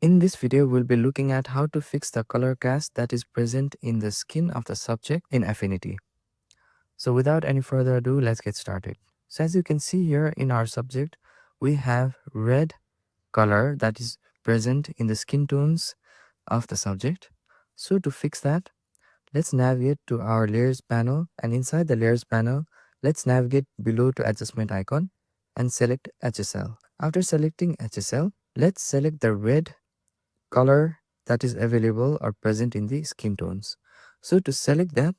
In this video, we'll be looking at how to fix the color cast that is present in the skin of the subject in Affinity. So without any further ado, let's get started. So as you can see here in our subject, we have red color that is present in the skin tones of the subject. So to fix that, let's navigate to our layers panel, and inside the layers panel, let's navigate below to adjustment icon and select HSL. After selecting HSL, let's select the red color that is available or present in the skin tones. So to select that,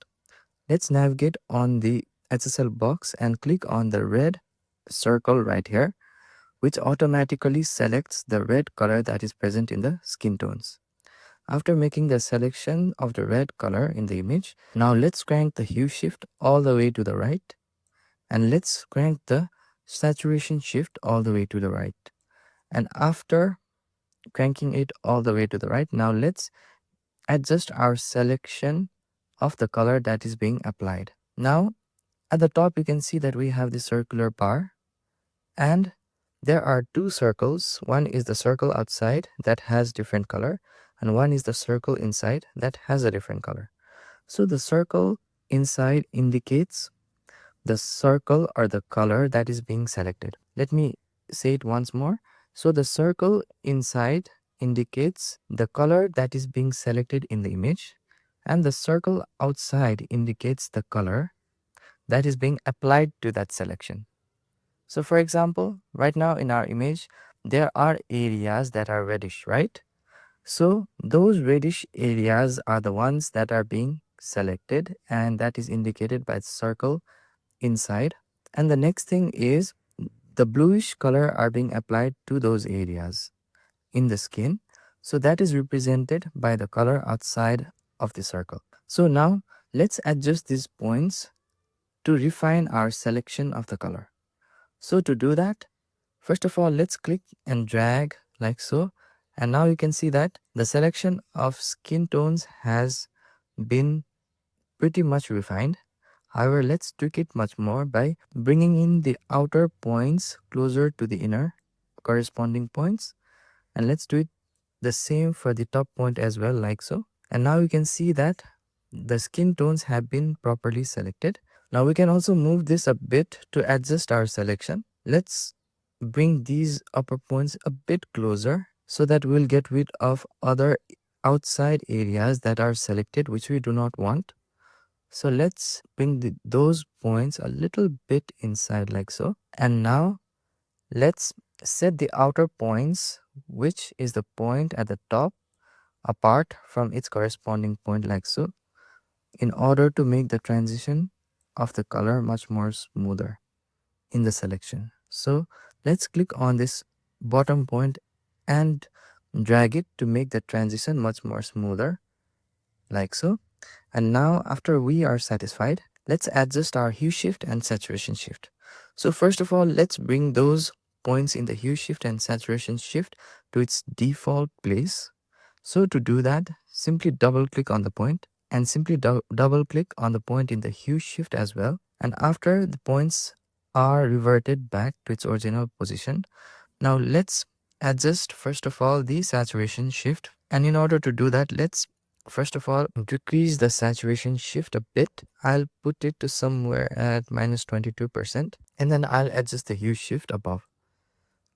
let's navigate on the HSL box and click on the red circle right here, which automatically selects the red color that is present in the skin tones. After making the selection of the red color in the image, now let's crank the hue shift all the way to the right, and let's crank the saturation shift all the way to the right. And after cranking it all the way to the right, now let's adjust our selection of the color that is being applied. Now at the top you can see that we have the circular bar, and there are two circles. One is the circle outside that has different color, and one is the circle inside that has a different color. So the circle inside indicates the circle or the color that is being selected. Let me say it once more. So the circle inside indicates the color that is being selected in the image, and the circle outside indicates the color that is being applied to that selection. So for example, right now in our image, there are areas that are reddish, right? So those reddish areas are the ones that are being selected, and that is indicated by the circle inside. And the next thing is the bluish color are being applied to those areas in the skin. So that is represented by the color outside of the circle. So now let's adjust these points to refine our selection of the color. So to do that, first of all, let's click and drag like so. And now you can see that the selection of skin tones has been pretty much refined. However, let's tweak it much more by bringing in the outer points closer to the inner corresponding points. And let's do it the same for the top point as well, like so. And now you can see that the skin tones have been properly selected. Now we can also move this a bit to adjust our selection. Let's bring these upper points a bit closer so that we'll get rid of other outside areas that are selected which we do not want. So let's bring those points a little bit inside like so. And now let's set the outer points, which is the point at the top, apart from its corresponding point like so, in order to make the transition of the color much more smoother in the selection. So let's click on this bottom point and drag it to make the transition much more smoother like so. And now after we are satisfied, let's adjust our hue shift and saturation shift. So first of all, let's bring those points in the hue shift and saturation shift to its default place. So to do that, simply double click on the point and simply double click on the point in the hue shift as well. And after the points are reverted back to its original position, now let's adjust first of all the saturation shift. And in order to do that, let's first of all decrease the saturation shift a bit. I'll put it to somewhere at minus 22%, and then I'll adjust the hue shift above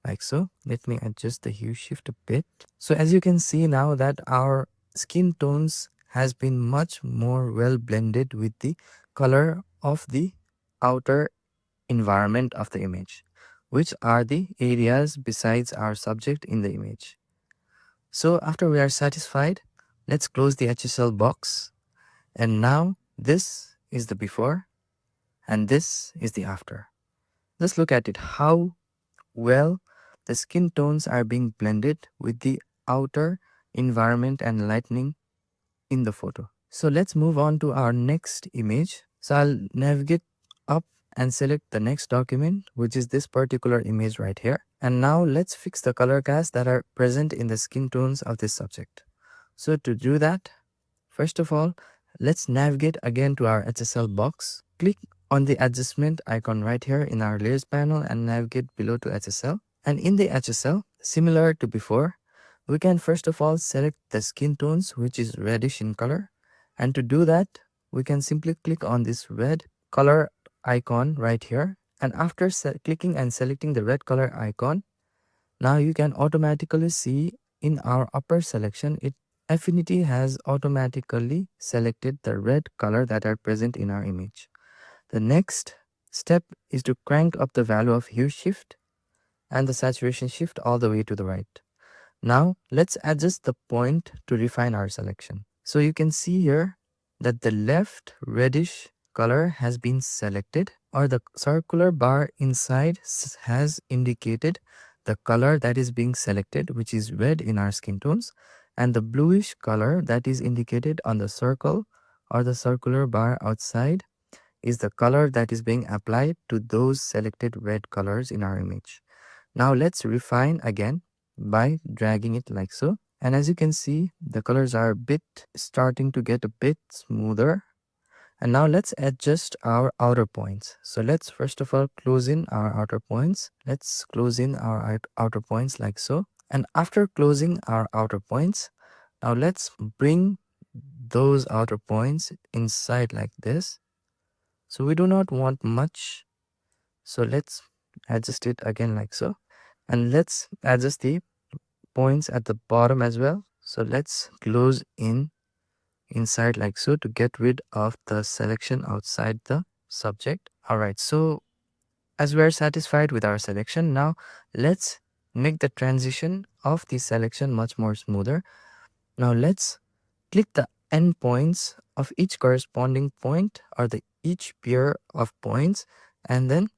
like so. Let me adjust the hue shift a bit. So as you can see now that our skin tones has been much more well blended with the color of the outer environment of the image, which are the areas besides our subject in the image. So after we are satisfied, let's close the HSL box. And now this is the before and this is the after. Let's look at it, how well the skin tones are being blended with the outer environment and lightning in the photo. So let's move on to our next image. So I'll navigate up and select the next document, which is this particular image right here. And now let's fix the color casts that are present in the skin tones of this subject. So to do that, first of all, let's navigate again to our HSL box. Click on the adjustment icon right here in our layers panel and navigate below to HSL. And in the HSL, similar to before, We can first of all select the skin tones which is reddish in color, and to do that we can simply click on this red color icon right here, and after clicking and selecting the red color icon, now you can automatically see in our upper selection Affinity has automatically selected the red color that are present in our image. The next step is to crank up the value of hue shift and the saturation shift all the way to the right. Now let's adjust the point to refine our selection. So you can see here that the left reddish color has been selected, or the circular bar inside has indicated the color that is being selected, which is red in our skin tones, and the bluish color that is indicated on the circle or the circular bar outside is the color that is being applied to those selected red colors in our image. Now let's refine again by dragging it like so. And as you can see, the colors are starting to get a bit smoother. And now let's adjust our outer points. So let's first of all close in our outer points. Let's close in our outer points like so. And after closing our outer points, now let's bring those outer points inside like this. So we do not want much. So let's adjust it again like so. And let's adjust the points at the bottom as well. So let's close inside like so to get rid of the selection outside the subject. Alright, so as we are satisfied with our selection, now let's make the transition of the selection much more smoother. Now let's click the end points of each corresponding point or each pair of points, and then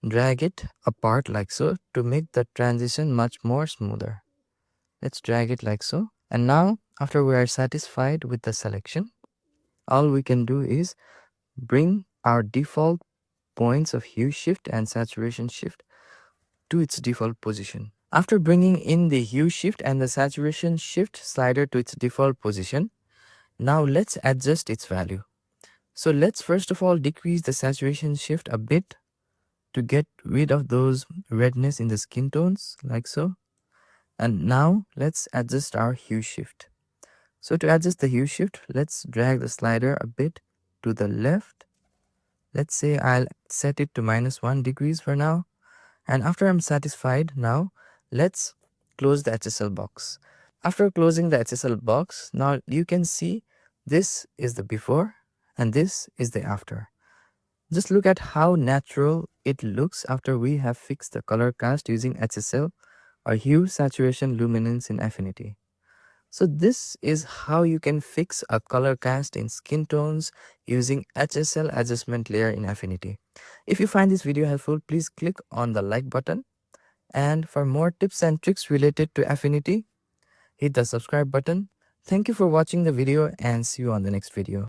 drag it apart like so to make the transition much more smoother. Let's drag it like so. And now after we are satisfied with the selection, all we can do is bring our default points of hue shift and saturation shift to its default position. After bringing in the hue shift and the saturation shift slider to its default position, now let's adjust its value. So let's first of all decrease the saturation shift a bit to get rid of those redness in the skin tones like so. And now let's adjust our hue shift. So to adjust the hue shift, let's drag the slider a bit to the left. Let's say I'll set it to -1 degrees for now. And after I'm satisfied now, let's close the HSL box. After closing the HSL box, now you can see this is the before and this is the after. Just look at how natural it looks after we have fixed the color cast using HSL or hue, saturation, luminance in Affinity. So this is how you can fix a color cast in skin tones using HSL Adjustment Layer in Affinity. If you find this video helpful, please click on the like button. And for more tips and tricks related to Affinity, hit the subscribe button. Thank you for watching the video and see you on the next video.